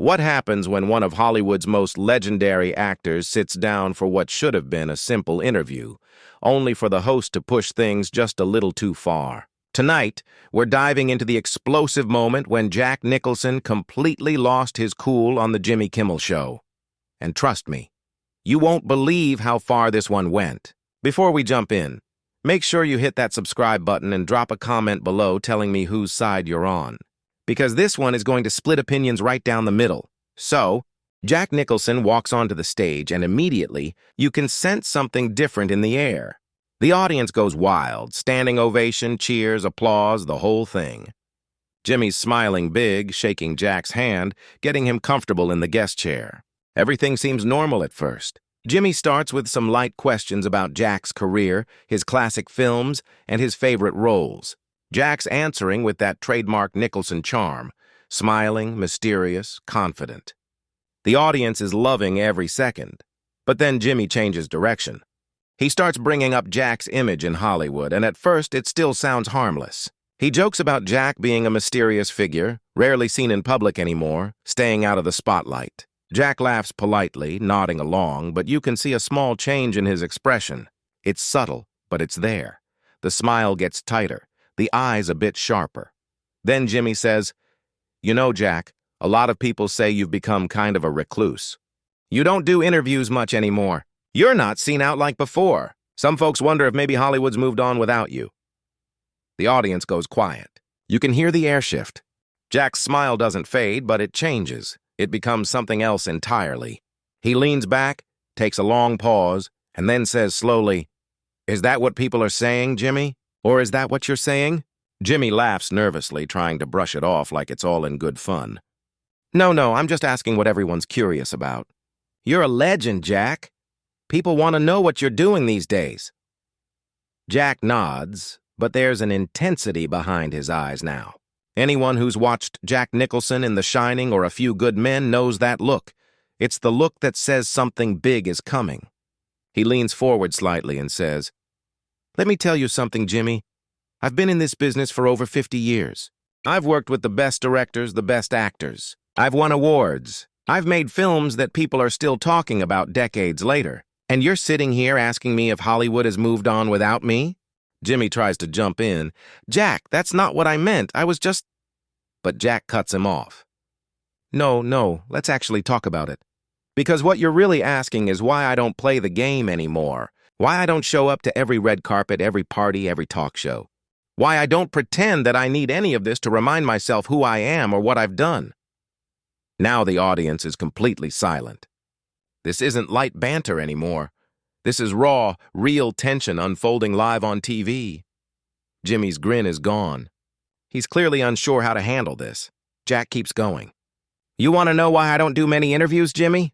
What happens when one of Hollywood's most legendary actors sits down for what should have been a simple interview, only for the host to push things just a little too far? Tonight, we're diving into the explosive moment when Jack Nicholson completely lost his cool on the Jimmy Kimmel show. And trust me, you won't believe how far this one went. Before we jump in, make sure you hit that subscribe button and drop a comment below telling me whose side you're on, because this one is going to split opinions right down the middle. So, Jack Nicholson walks onto the stage, and immediately, you can sense something different in the air. The audience goes wild, standing ovation, cheers, applause, the whole thing. Jimmy's smiling big, shaking Jack's hand, getting him comfortable in the guest chair. Everything seems normal at first. Jimmy starts with some light questions about Jack's career, his classic films, and his favorite roles. Jack's answering with that trademark Nicholson charm, smiling, mysterious, confident. The audience is loving every second. But then Jimmy changes direction. He starts bringing up Jack's image in Hollywood, and at first it still sounds harmless. He jokes about Jack being a mysterious figure, rarely seen in public anymore, staying out of the spotlight. Jack laughs politely, nodding along, but you can see a small change in his expression. It's subtle, but it's there. The smile gets tighter, the eyes a bit sharper. Then Jimmy says, "You know, Jack, a lot of people say you've become kind of a recluse. You don't do interviews much anymore. You're not seen out like before. Some folks wonder if maybe Hollywood's moved on without you." The audience goes quiet. You can hear the air shift. Jack's smile doesn't fade, but it changes. It becomes something else entirely. He leans back, takes a long pause, and then says slowly, "Is that what people are saying, Jimmy? Or is that what you're saying?" Jimmy laughs nervously, trying to brush it off like it's all in good fun. No, I'm just asking what everyone's curious about. You're a legend, Jack. People want to know what you're doing these days." Jack nods, but there's an intensity behind his eyes now. Anyone who's watched Jack Nicholson in The Shining or A Few Good Men knows that look. It's the look that says something big is coming. He leans forward slightly and says, "Let me tell you something, Jimmy. I've been in this business for over 50 years. I've worked with the best directors, the best actors. I've won awards. I've made films that people are still talking about decades later. And you're sitting here asking me if Hollywood has moved on without me?" Jimmy tries to jump in. "Jack, that's not what I meant. I was just..." But Jack cuts him off. No, let's actually talk about it. Because what you're really asking is why I don't play the game anymore. Why I don't show up to every red carpet, every party, every talk show. Why I don't pretend that I need any of this to remind myself who I am or what I've done. Now the audience is completely silent. This isn't light banter anymore. This is raw, real tension unfolding live on TV. Jimmy's grin is gone. He's clearly unsure how to handle this. Jack keeps going. "You want to know why I don't do many interviews, Jimmy?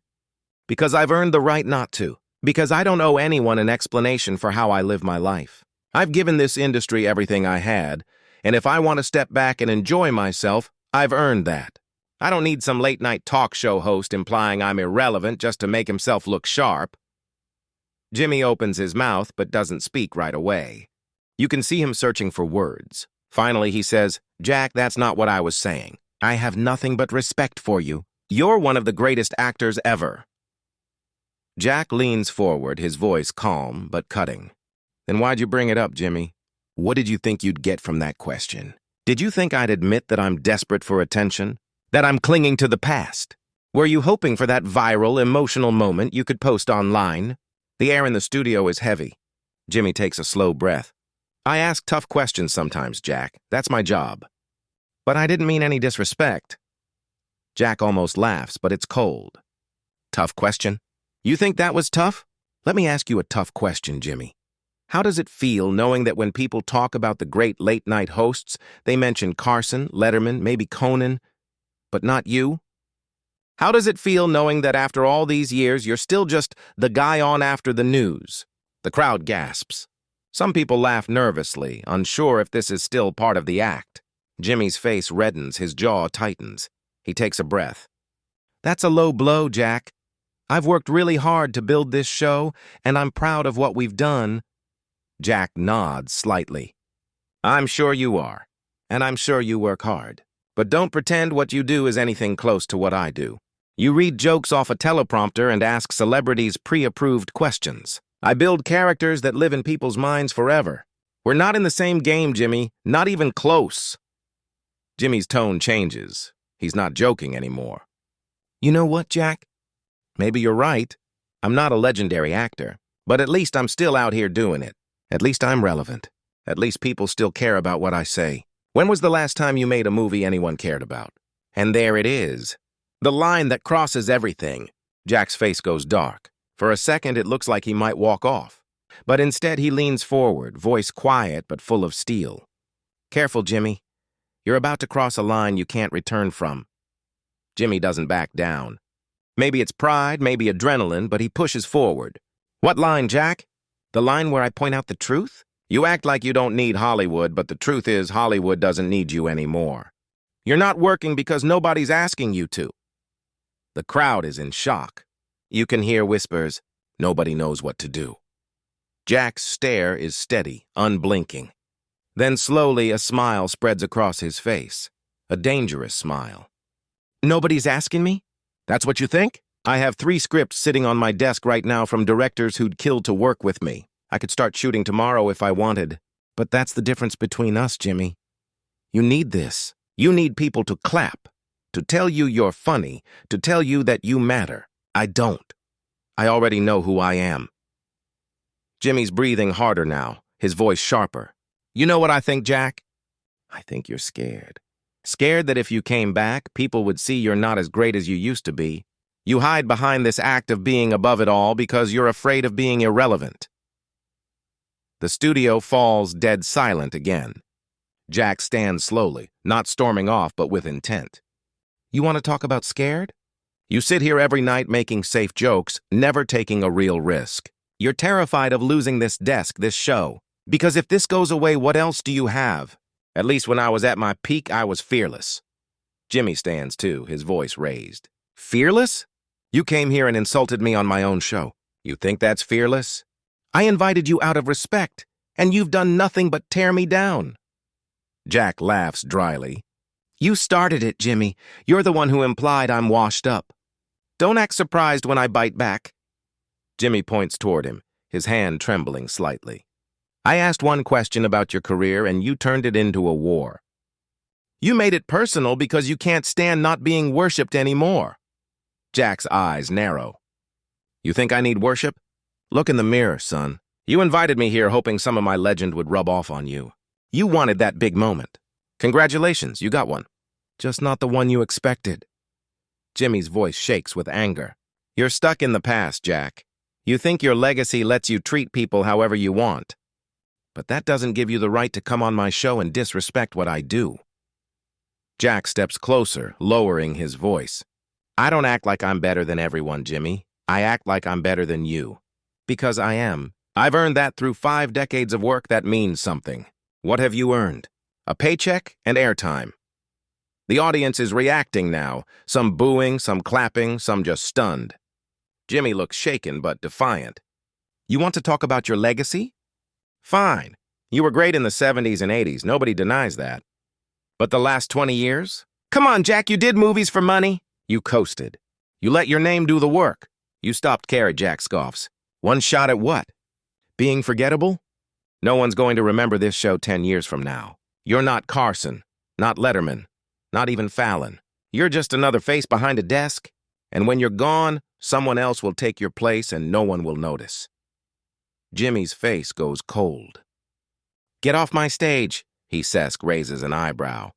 Because I've earned the right not to. Because I don't owe anyone an explanation for how I live my life. I've given this industry everything I had, and if I want to step back and enjoy myself, I've earned that. I don't need some late-night talk show host implying I'm irrelevant just to make himself look sharp." Jimmy opens his mouth but doesn't speak right away. You can see him searching for words. Finally, he says, "Jack, that's not what I was saying. I have nothing but respect for you. You're one of the greatest actors ever." Jack leans forward, his voice calm but cutting. "Then why'd you bring it up, Jimmy? What did you think you'd get from that question? Did you think I'd admit that I'm desperate for attention? That I'm clinging to the past? Were you hoping for that viral, emotional moment you could post online?" The air in the studio is heavy. Jimmy takes a slow breath. "I ask tough questions sometimes, Jack. That's my job. But I didn't mean any disrespect." Jack almost laughs, but it's cold. "Tough question? You think that was tough? Let me ask you a tough question, Jimmy. How does it feel knowing that when people talk about the great late-night hosts, they mention Carson, Letterman, maybe Conan, but not you? How does it feel knowing that after all these years, you're still just the guy on after the news?" The crowd gasps. Some people laugh nervously, unsure if this is still part of the act. Jimmy's face reddens, his jaw tightens. He takes a breath. "That's a low blow, Jack. I've worked really hard to build this show, and I'm proud of what we've done." Jack nods slightly. "I'm sure you are, and I'm sure you work hard. But don't pretend what you do is anything close to what I do. You read jokes off a teleprompter and ask celebrities pre-approved questions. I build characters that live in people's minds forever. We're not in the same game, Jimmy. Not even close. Jimmy's tone changes. He's not joking anymore. You know what, Jack? Maybe you're right. I'm not a legendary actor, but at least I'm still out here doing it. At least I'm relevant. At least people still care about what I say. When was the last time you made a movie anyone cared about? And there it is. The line that crosses everything. Jack's face goes dark. For a second, it looks like he might walk off. But instead, he leans forward, voice quiet but full of steel. Careful, Jimmy. You're about to cross a line you can't return from. Jimmy doesn't back down. Maybe it's pride, maybe adrenaline, but he pushes forward. What line, Jack? The line where I point out the truth? You act like you don't need Hollywood, but the truth is Hollywood doesn't need you anymore. You're not working because nobody's asking you to. The crowd is in shock. You can hear whispers. Nobody knows what to do. Jack's stare is steady, unblinking. Then slowly a smile spreads across his face. A dangerous smile. Nobody's asking me? That's what you think? I have 3 scripts sitting on my desk right now from directors who'd kill to work with me. I could start shooting tomorrow if I wanted. But that's the difference between us, Jimmy. You need this. You need people to clap, to tell you you're funny, to tell you that you matter. I don't. I already know who I am. Jimmy's breathing harder now, his voice sharper. You know what I think, Jack? I think you're scared. Scared that if you came back, people would see you're not as great as you used to be. You hide behind this act of being above it all because you're afraid of being irrelevant. The studio falls dead silent again. Jack stands slowly, not storming off but with intent. You want to talk about scared? You sit here every night making safe jokes, never taking a real risk. You're terrified of losing this desk, this show. Because if this goes away, what else do you have? At least when I was at my peak, I was fearless. Jimmy stands too, his voice raised. Fearless? You came here and insulted me on my own show. You think that's fearless? I invited you out of respect, and you've done nothing but tear me down. Jack laughs dryly. You started it, Jimmy. You're the one who implied I'm washed up. Don't act surprised when I bite back. Jimmy points toward him, his hand trembling slightly. I asked one question about your career, and you turned it into a war. You made it personal because you can't stand not being worshipped anymore. Jack's eyes narrow. You think I need worship? Look in the mirror, son. You invited me here hoping some of my legend would rub off on you. You wanted that big moment. Congratulations, you got one. Just not the one you expected. Jimmy's voice shakes with anger. You're stuck in the past, Jack. You think your legacy lets you treat people however you want. But that doesn't give you the right to come on my show and disrespect what I do. Jack steps closer, lowering his voice. I don't act like I'm better than everyone, Jimmy. I act like I'm better than you. Because I am. I've earned that through 5 decades of work that means something. What have you earned? A paycheck and airtime. The audience is reacting now, some booing, some clapping, some just stunned. Jimmy looks shaken but defiant. You want to talk about your legacy? Fine. You were great in the 70s and 80s, nobody denies that. But the last 20 years? Come on, Jack, you did movies for money. You coasted. You let your name do the work. You stopped caring, Jack scoffs. One shot at what? Being forgettable? No one's going to remember this show 10 years from now. You're not Carson, not Letterman, not even Fallon. You're just another face behind a desk, and when you're gone, someone else will take your place and no one will notice. Jimmy's face goes cold. Get off my stage, he says, raises an eyebrow.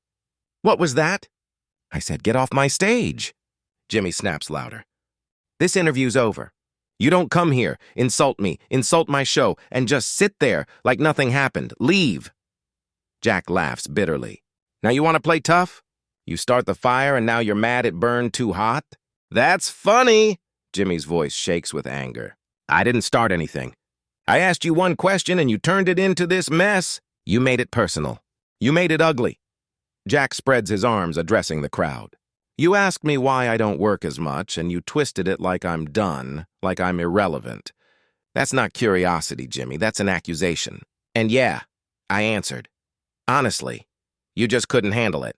What was that? I said, get off my stage. Jimmy snaps louder. This interview's over. You don't come here, insult me, insult my show, and just sit there like nothing happened. Leave. Jack laughs bitterly. Now you want to play tough? You start the fire and now you're mad it burned too hot? That's funny. Jimmy's voice shakes with anger. I didn't start anything. I asked you one question and you turned it into this mess. You made it personal. You made it ugly. Jack spreads his arms, addressing the crowd. You asked me why I don't work as much, and you twisted it like I'm done, like I'm irrelevant. That's not curiosity, Jimmy. That's an accusation. And yeah, I answered. Honestly, you just couldn't handle it.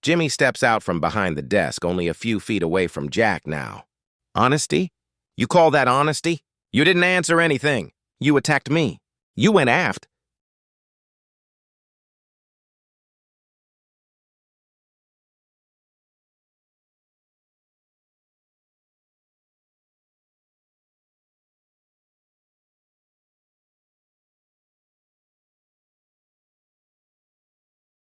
Jimmy steps out from behind the desk, only a few feet away from Jack now. Honesty? You call that honesty? You didn't answer anything. You attacked me. You went aft,